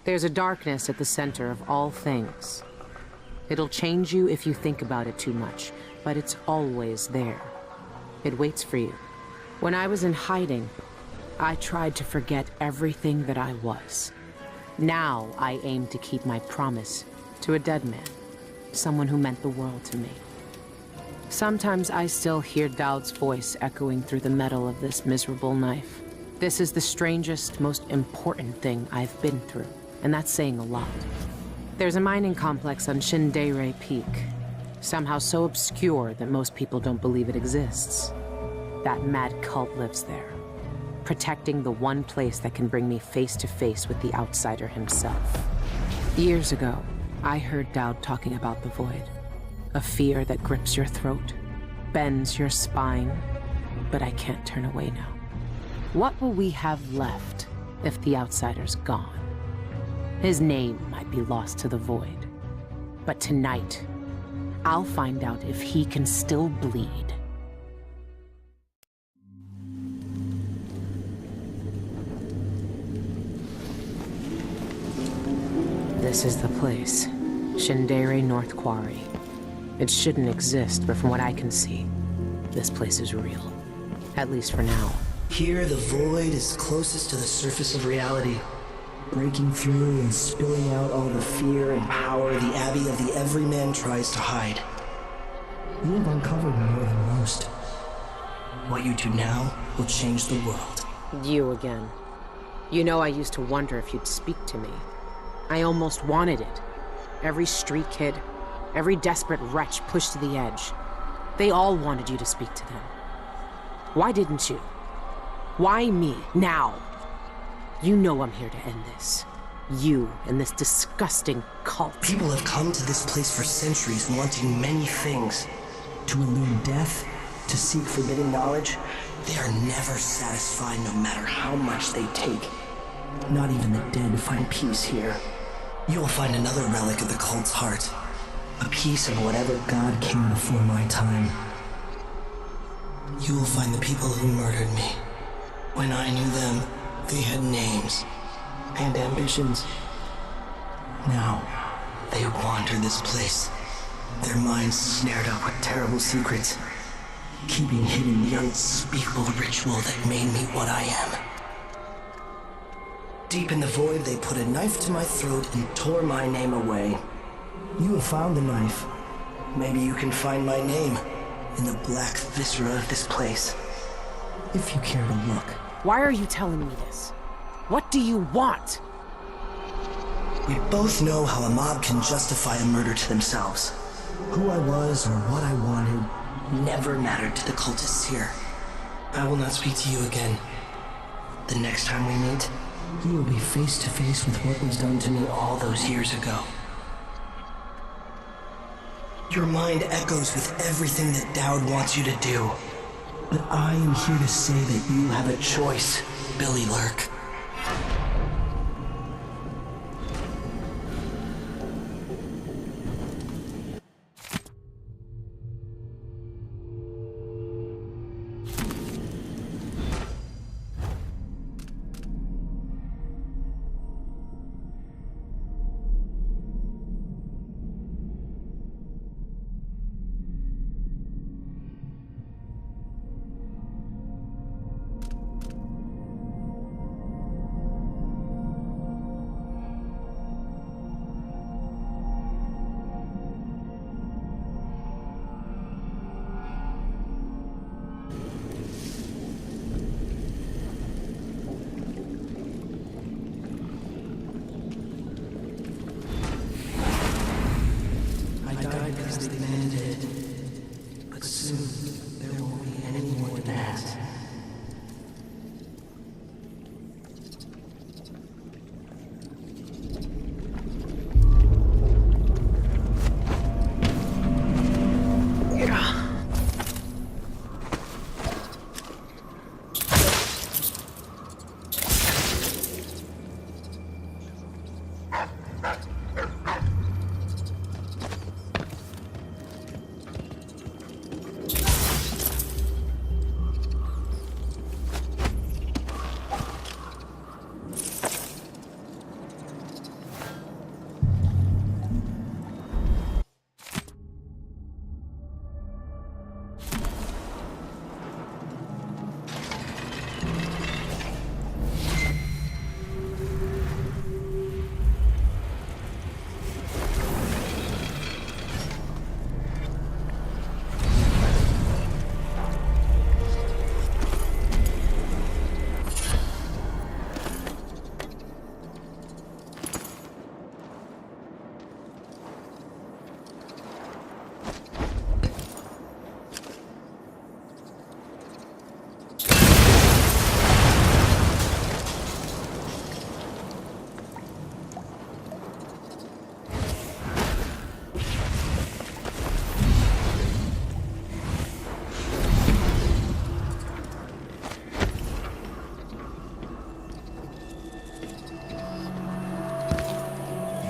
There's a darkness at the center of all things. It'll change you if you think about it too much, but it's always there. It waits for you. When I was in hiding, I tried to forget everything that I was. Now I aim to keep my promise to a dead man, someone who meant the world to me. Sometimes I still hear Dowd's voice echoing through the metal of this miserable knife. This is the strangest, most important thing I've been through, and that's saying a lot. There's a mining complex on Shindeire Peak, somehow so obscure that most people don't believe it exists. That mad cult lives there, protecting the one place that can bring me face to face with the outsider himself. Years ago, I heard Dowd talking about the Void, a fear that grips your throat, bends your spine, but I can't turn away now. What will we have left if the outsider's gone? His name might be lost to the Void, but tonight, I'll find out if he can still bleed. This is the place, Shindeire North Quarry. It shouldn't exist, but from what I can see, this place is real. At least for now. Here, the Void is closest to the surface of reality, breaking through and spilling out all the fear and power the Abbey of the Everyman tries to hide. You have uncovered more than most. What you do now will change the world. You again. You know I used to wonder if you'd speak to me. I almost wanted it. Every street kid, every desperate wretch pushed to the edge. They all wanted you to speak to them. Why didn't you? Why me, now? You know I'm here to end this. You and this disgusting cult. People have come to this place for centuries wanting many things. To elude death, to seek forbidden knowledge. They are never satisfied no matter how much they take. Not even the dead find peace here. You will find another relic of the cult's heart. A piece of whatever god came before my time. You will find the people who murdered me. When I knew them, they had names and ambitions. Now, they wander this place, their minds snared up with terrible secrets, keeping hidden the unspeakable ritual that made me what I am. Deep in the Void, they put a knife to my throat and tore my name away. You have found the knife. Maybe you can find my name in the black viscera of this place, if you care to look. Why are you telling me this? What do you want? We both know how a mob can justify a murder to themselves. Who I was or what I wanted never mattered to the cultists here. I will not speak to you again. The next time we meet, you will be face to face with what was done to me all those years ago. Your mind echoes with everything that Dowd wants you to do. But I am here to say that you have a choice, Billy Lurk.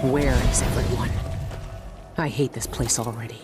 Where is everyone? I hate this place already.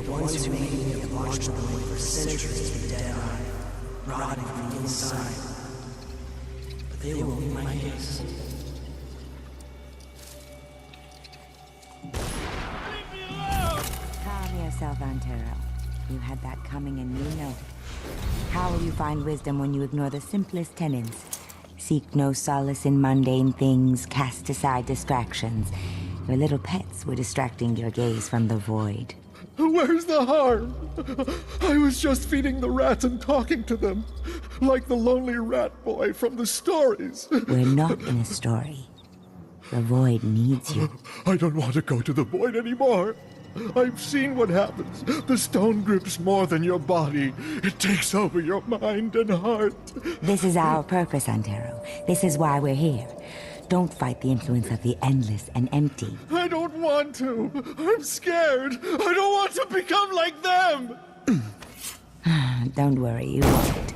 Ones who made me have watched them wait for centuries to be dead eye, rotting from the inside. But they will be my case. Calm yourself, Antero. You had that coming and you know it. How will you find wisdom when you ignore the simplest tenets? Seek no solace in mundane things, cast aside distractions. Your little pets were distracting your gaze from the void. Where's the harm? I was just feeding the rats and talking to them, like the lonely rat boy from the stories. We're not in a story. The void needs you. I don't want to go to the void anymore. I've seen what happens. The stone grips more than your body. It takes over your mind and heart. This is our purpose, Antero. This is why we're here. Don't fight the influence of the endless and empty. I don't want to. I'm scared. I don't want to become like them. Don't worry, you won't.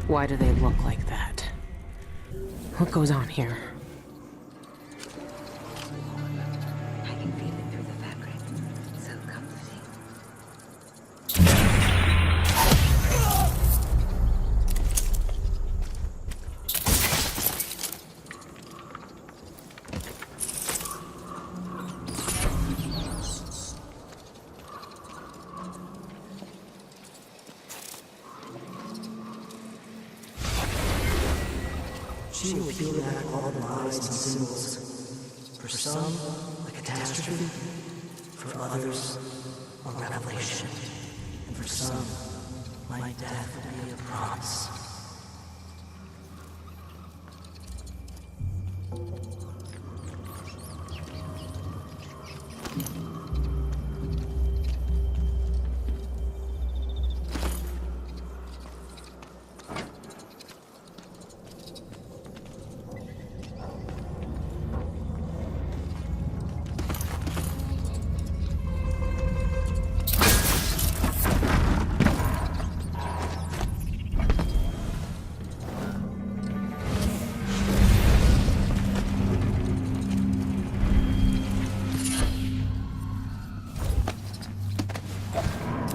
Why do they look like that? What goes on here? I can feel it through the fabric. So comforting. She will peel back all the lies and symbols. For some, a catastrophe. For others, a revelation. And for some, my death will be a promise.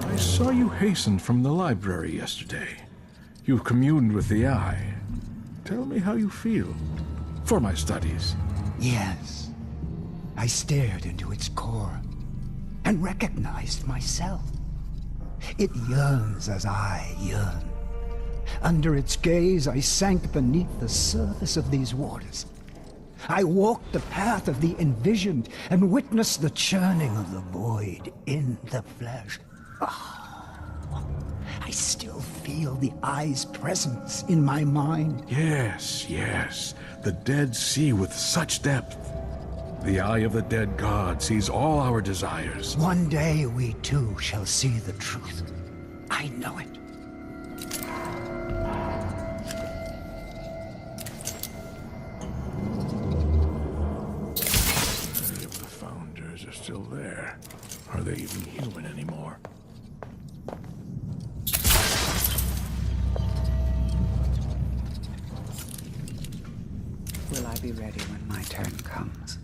I saw you hasten from the library yesterday. You communed with the Eye. Tell me how you feel. For my studies. Yes. I stared into its core and recognized myself. It yearns as I yearn. Under its gaze, I sank beneath the surface of these waters. I walked the path of the envisioned and witnessed the churning of the void in the flesh. I still feel the Eye's presence in my mind. Yes, yes. The dead see with such depth. The Eye of the dead god sees all our desires. One day we too shall see the truth. I know it. If the founders are still there, are they even human anymore? Will I be ready when my turn comes?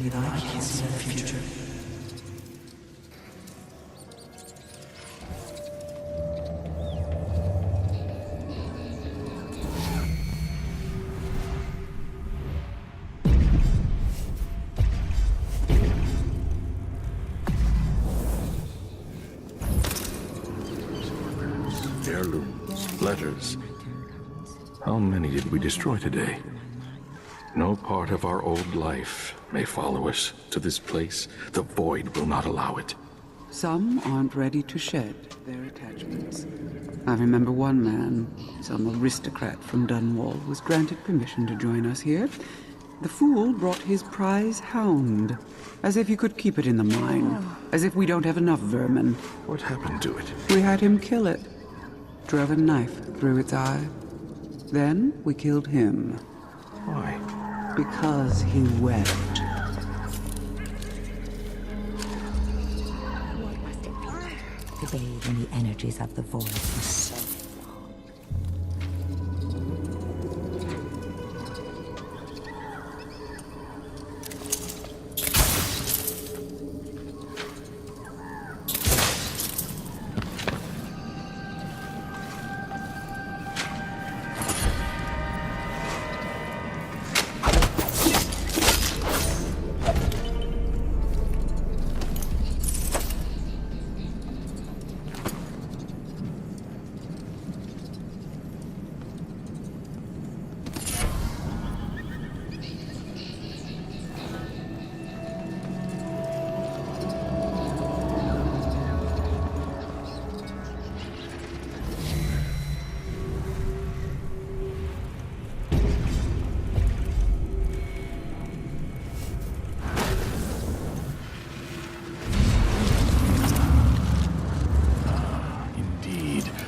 Even I can't see the future. Heirlooms, letters. How many did we destroy today? No part of our old life may follow us to this place. The void will not allow it. Some aren't ready to shed their attachments. I remember one man, some aristocrat from Dunwall, was granted permission to join us here. The fool brought his prize hound, as if he could keep it in the mine, as if we don't have enough vermin. What happened to it? We had him kill it. Drove a knife through its eye. Then we killed him. Why? Because he wept. What must it feel like to bathe in the energies of the void for so long?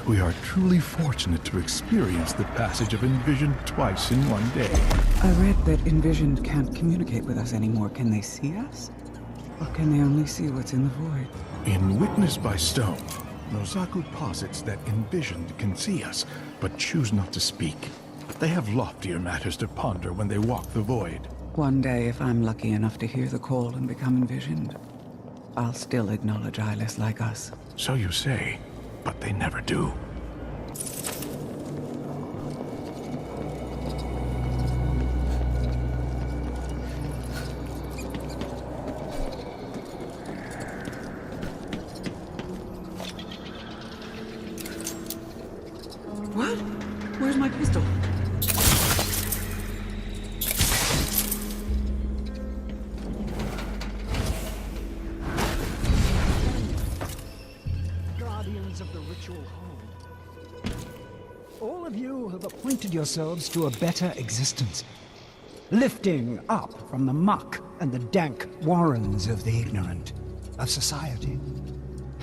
We are truly fortunate to experience the passage of Envisioned twice in one day. I read that Envisioned can't communicate with us anymore. Can they see us? Or can they only see what's in the void? In Witness by Stone, Nozaku posits that Envisioned can see us, but choose not to speak. They have loftier matters to ponder when they walk the void. One day, if I'm lucky enough to hear the call and become Envisioned, I'll still acknowledge eyeless like us. So you say, but they never do. What? Where's my pistol? Guardians of the ritual home. All of you have appointed yourselves to a better existence. Lifting up from the muck and the dank warrens of the ignorant, of society.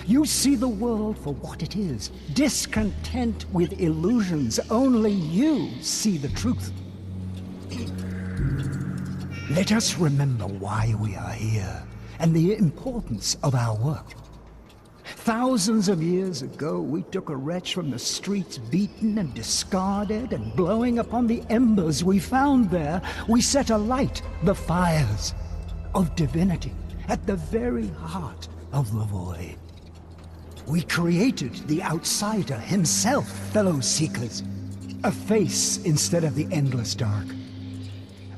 You see the world for what it is, discontent with illusions. Only you see the truth. Let us remember why we are here, and the importance of our work. Thousands of years ago, we took a wretch from the streets, beaten and discarded, and blowing upon the embers we found there, we set alight the fires of divinity at the very heart of the void. We created the outsider himself, fellow seekers. A face instead of the endless dark.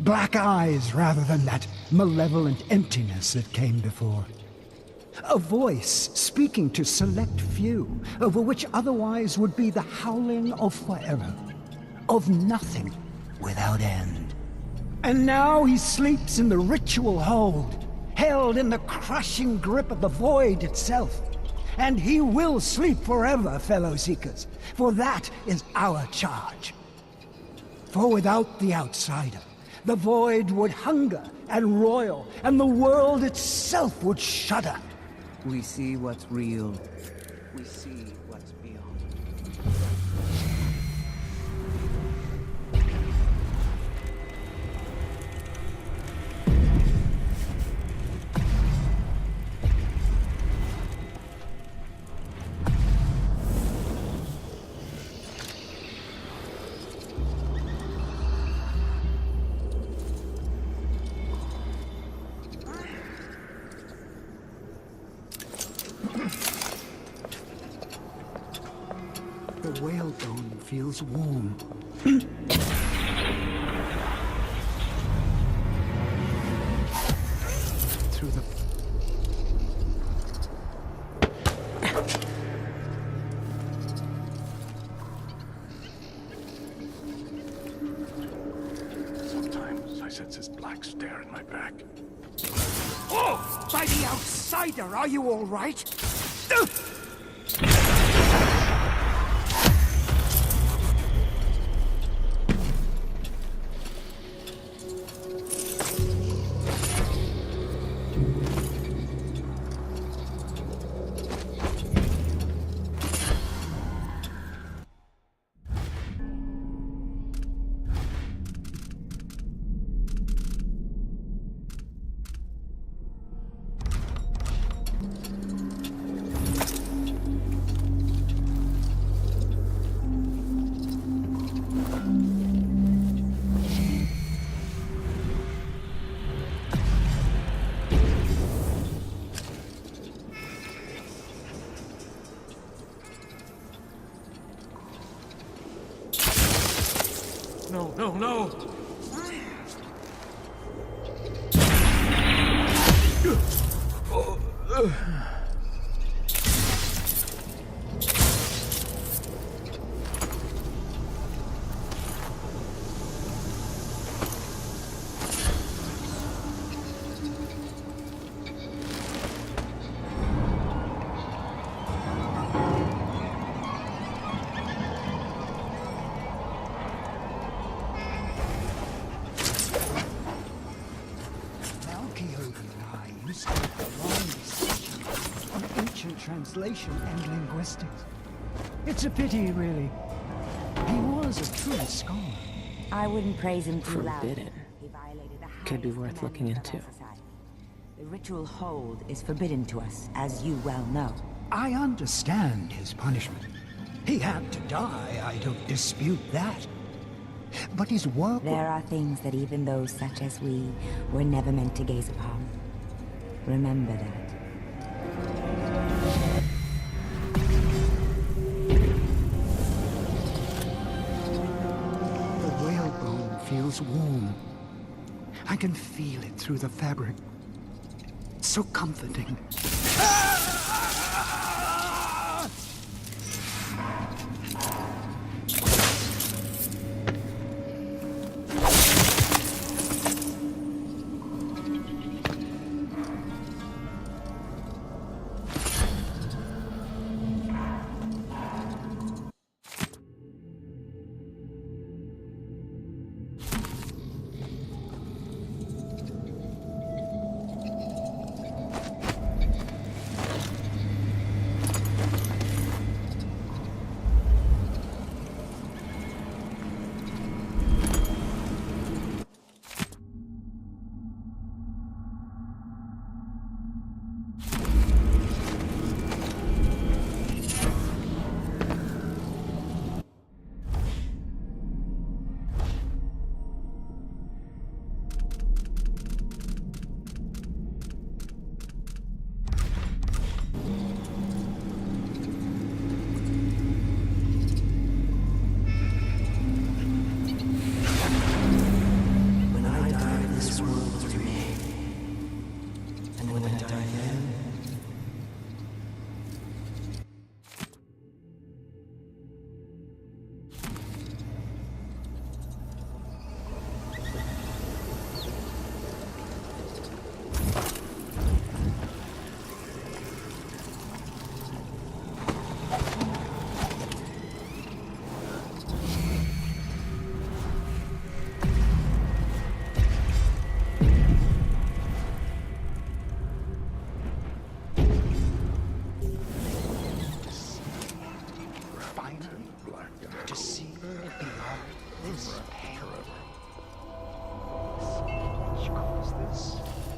Black eyes rather than that malevolent emptiness that came before. A voice speaking to select few, over which otherwise would be the howling of forever. Of nothing without end. And now he sleeps in the ritual hold, held in the crushing grip of the void itself. And he will sleep forever, fellow seekers, for that is our charge. For without the outsider, the void would hunger and roil, and the world itself would shudder. We see what's real. We see what's beyond. The whalebone feels warm. Through the... Sometimes I sense this black stare in my back. Oh! By the outsider, are you all right? No, no, no! Translation and linguistics. It's a pity, really. He was a true scholar. I wouldn't praise him too loudly. Forbidden. He violated the Could be highest worth looking commandments of into. our society. The ritual hold is forbidden to us, as you well know. I understand his punishment. He had to die, I don't dispute that. But his work... There are things that even those such as we were never meant to gaze upon. Remember that. The whalebone feels warm. I can feel it through the fabric. So comforting.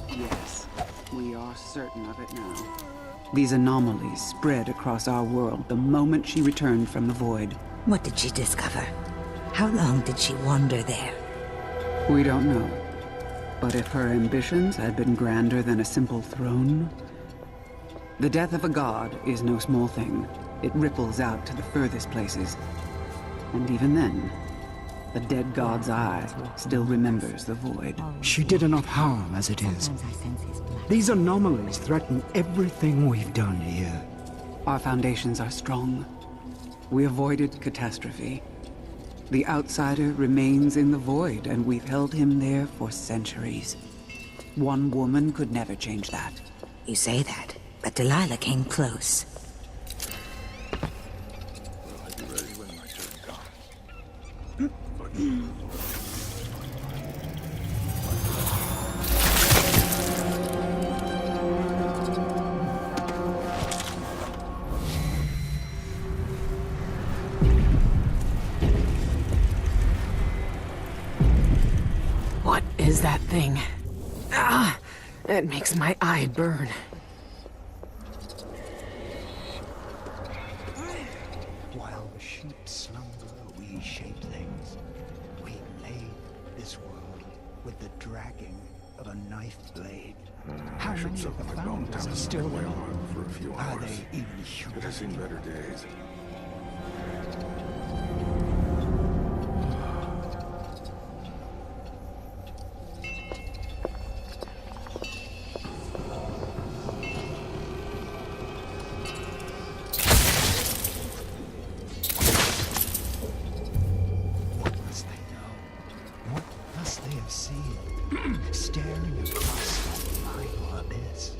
Yes, we are certain of it now. These anomalies spread across our world the moment she returned from the void. What did she discover? How long did she wander there? We don't know. But if her ambitions had been grander than a simple throne, the death of a god is no small thing. It ripples out to the furthest places. And even then, the dead god's eye still remembers the void. She did enough harm as it is. Sometimes I sense his blood. These anomalies threaten everything we've done here. Our foundations are strong. We avoided catastrophe. The outsider remains in the void, and we've held him there for centuries. One woman could never change that. You say that, but Delilah came close. I'll be ready when my turn comes. What is that thing? Ah! It makes my eye burn. While the sheep slumber, we shape things. We made this world with the dragging of a knife blade. How I should many of soak the my founders are Bonecharms still in whale living? oil for a few Are hours. they even It human? has seen better days. What must they know? What must they have seen? Staring across that final abyss.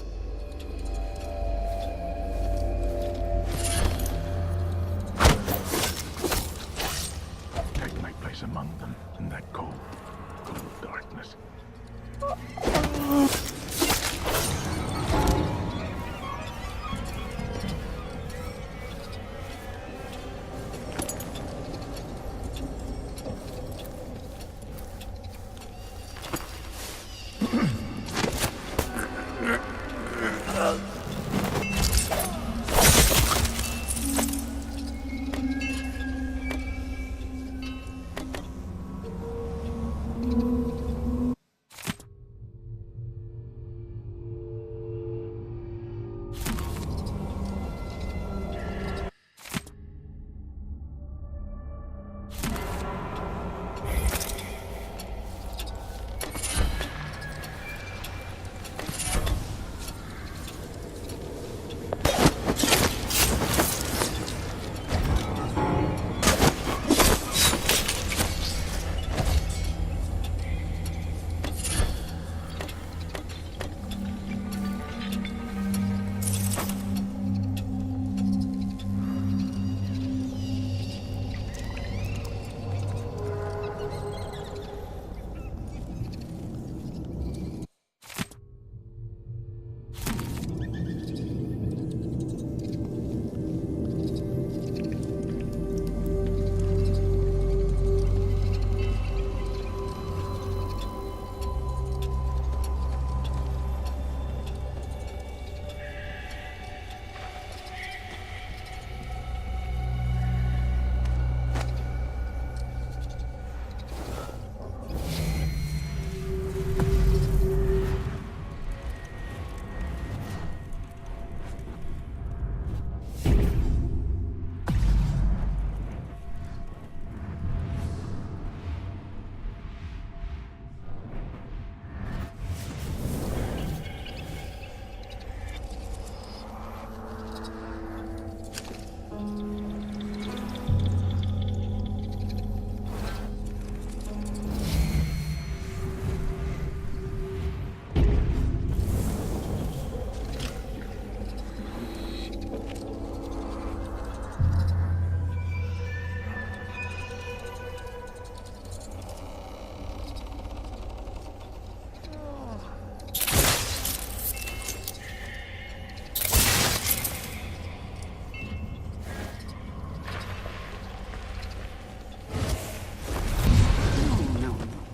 Take my place among them in that cold, cold darkness.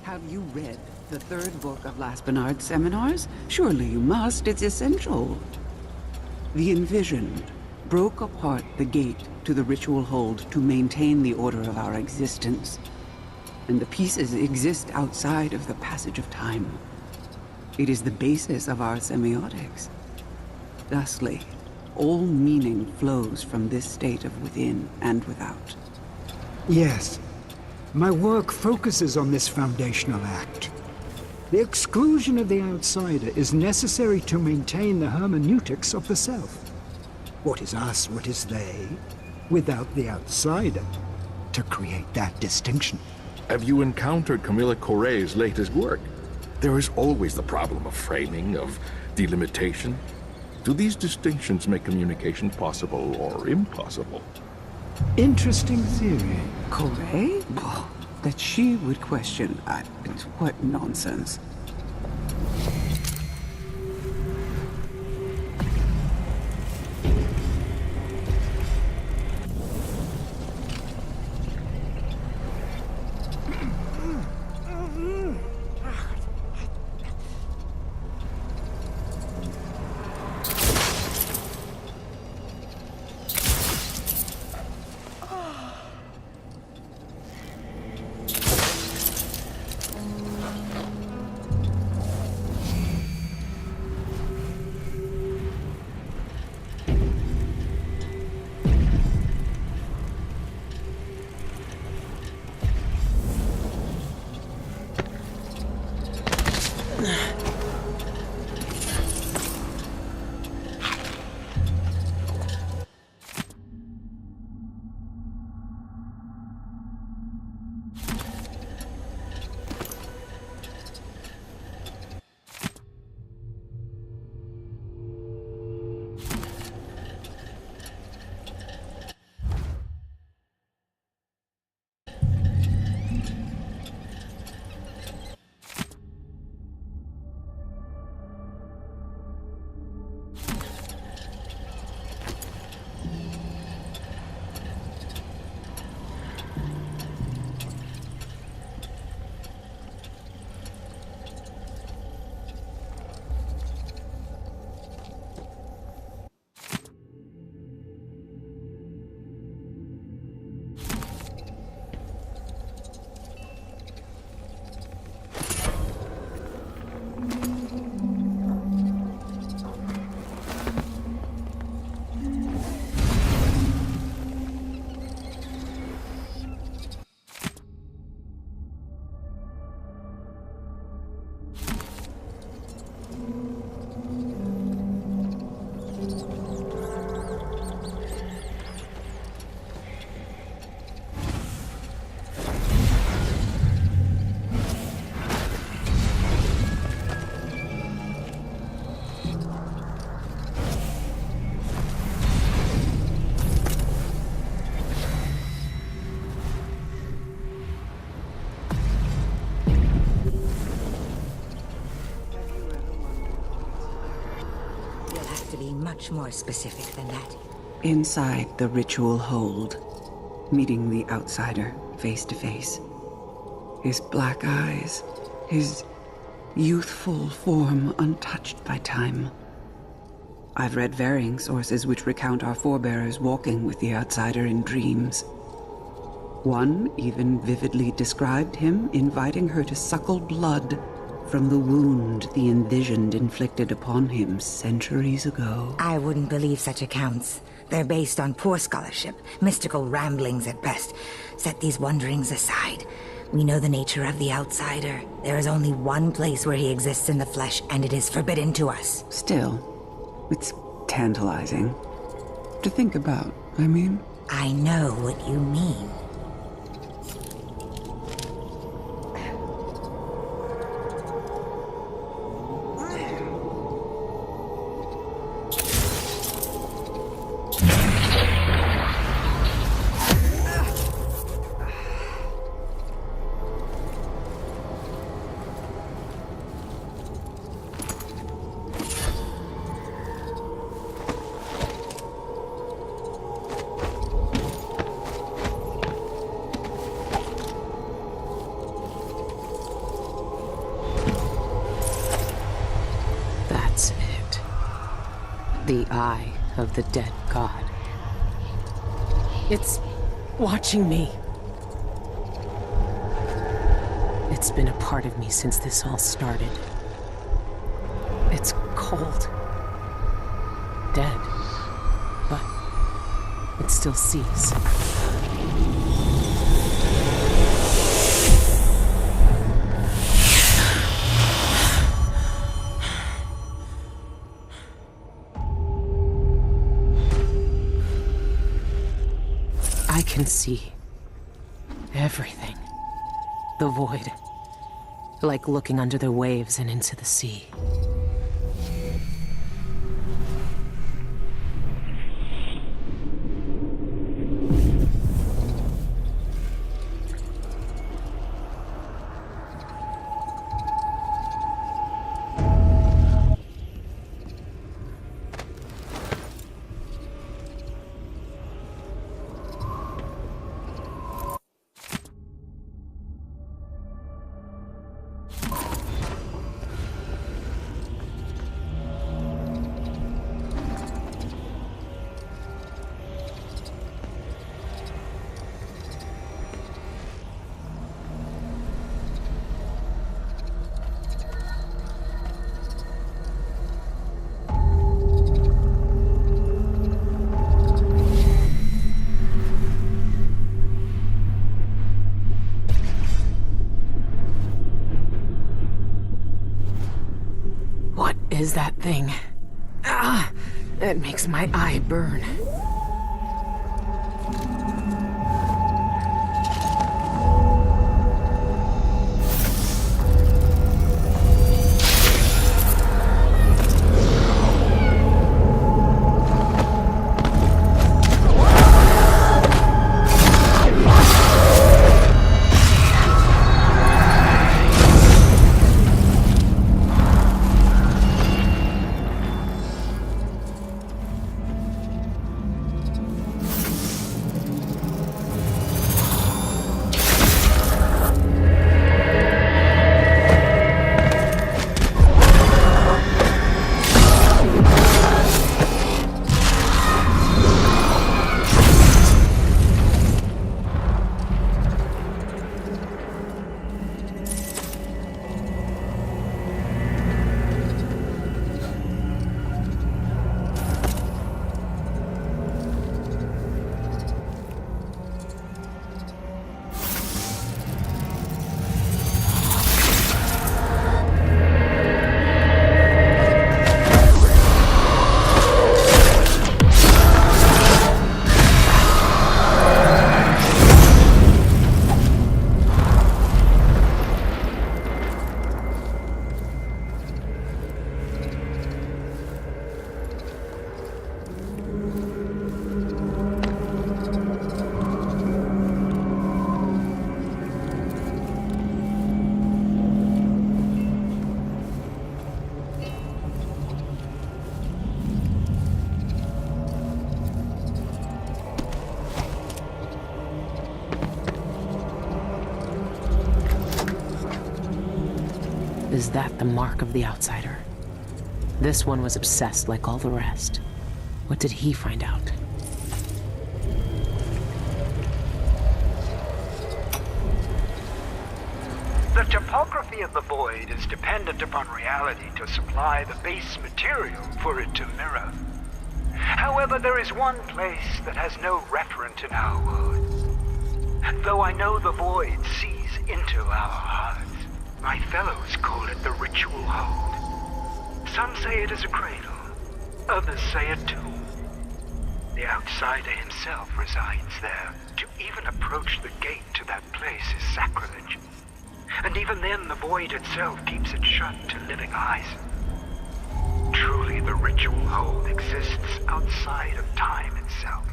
Have you read the third book of Laspinard's seminars? Surely you must. It's essential. The Envisioned broke apart the gate to the ritual hold to maintain the order of our existence. And the pieces exist outside of the passage of time. It is the basis of our semiotics. Thusly, all meaning flows from this state of within and without. Yes. My work focuses on this foundational act. The exclusion of the outsider is necessary to maintain the hermeneutics of the self. What is us, what is they, without the outsider, to create that distinction. Have you encountered Camilla Correa's latest work? There is always the problem of framing, of delimitation. Do these distinctions make communication possible or impossible? Interesting theory. Correa? Oh, that she would question. What nonsense. Much more specific than that. Inside the ritual hold, meeting the outsider face to face. His black eyes, his youthful form untouched by time. I've read varying sources which recount our forebears walking with the outsider in dreams. One even vividly described him inviting her to suckle blood from the wound the envisioned inflicted upon him centuries ago. I wouldn't believe such accounts. They're based on poor scholarship, mystical ramblings at best. Set these wonderings aside. We know the nature of the outsider. There is only one place where he exists in the flesh, and it is forbidden to us. Still, it's tantalizing to think about, I mean. I know what you mean. The eye of the dead god. It's watching me. It's been a part of me since this all started. It's cold. Dead. it still sees. I can see everything. The void. Like looking under the waves and into the sea. What is that thing? Ah! It makes my eye burn. Is that the mark of the outsider? This one was obsessed like all the rest. What did he find out? The topography of the void is dependent upon reality to supply the base material for it to mirror. However, there is one place that has no referent in our world. Though I know the void sees into our hearts, my fellows call it the ritual hold. Some say it is a cradle, others say a tomb. The outsider himself resides there. To even approach the gate to that place is sacrilege. And even then, the void itself keeps it shut to living eyes. Truly, the ritual hold exists outside of time itself.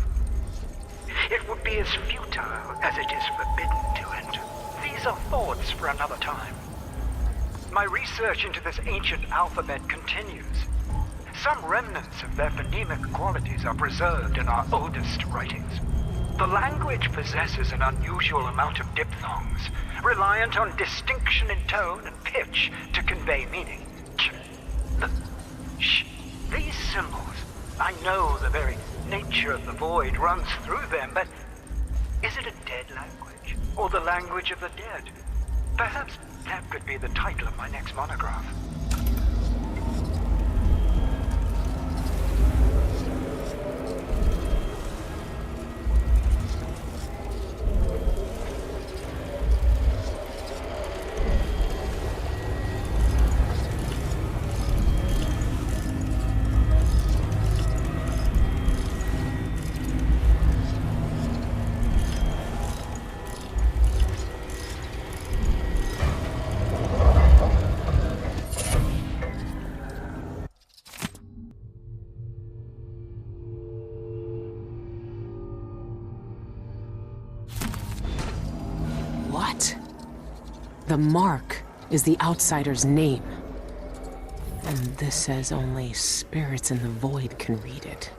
It would be as futile as it is forbidden to enter. These are thoughts for another time. My research into this ancient alphabet continues. Some remnants of their phonemic qualities are preserved in our oldest writings. The language possesses an unusual amount of diphthongs, reliant on distinction in tone and pitch to convey meaning. These symbols, I know the very nature of the void runs through them, but is it a dead language, or the language of the dead? Perhaps that could be the title of my next monograph. What? The mark is the outsider's name. And this says only spirits in the void can read it.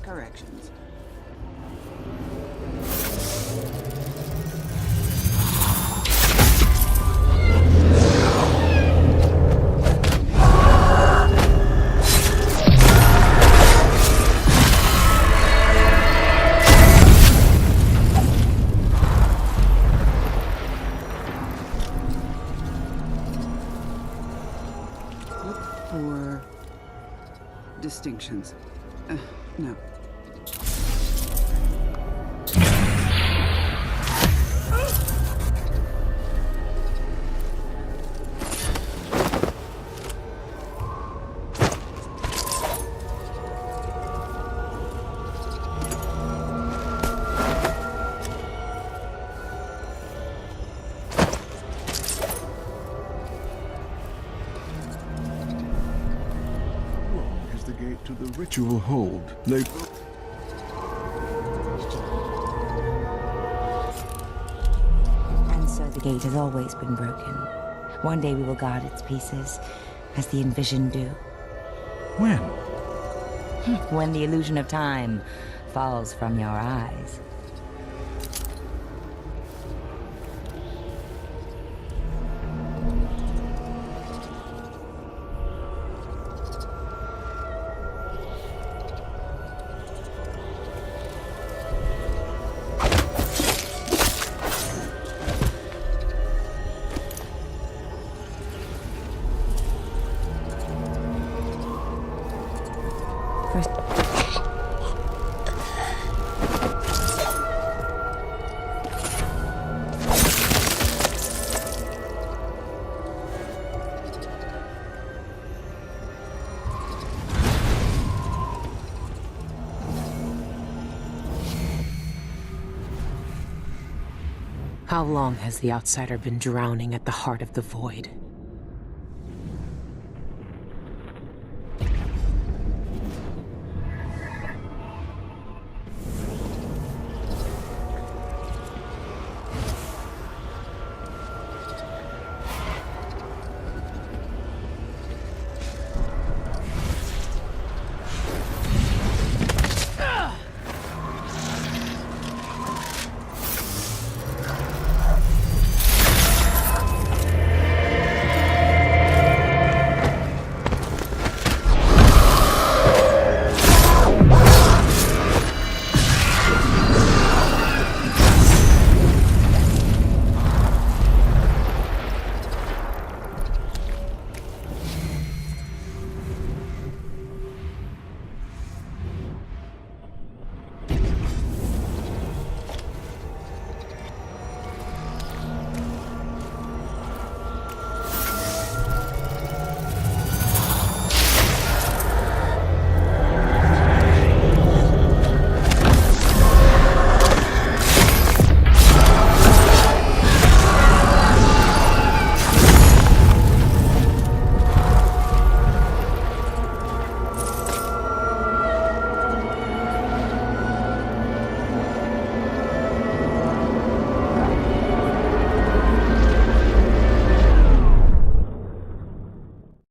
Corrections. Look for distinctions. No. Is the gate to the ritual hold? They... And so the gate has always been broken. One day we will guard its pieces, as the envisioned do. When? When the illusion of time falls from your eyes. How long has the outsider been drowning at the heart of the void?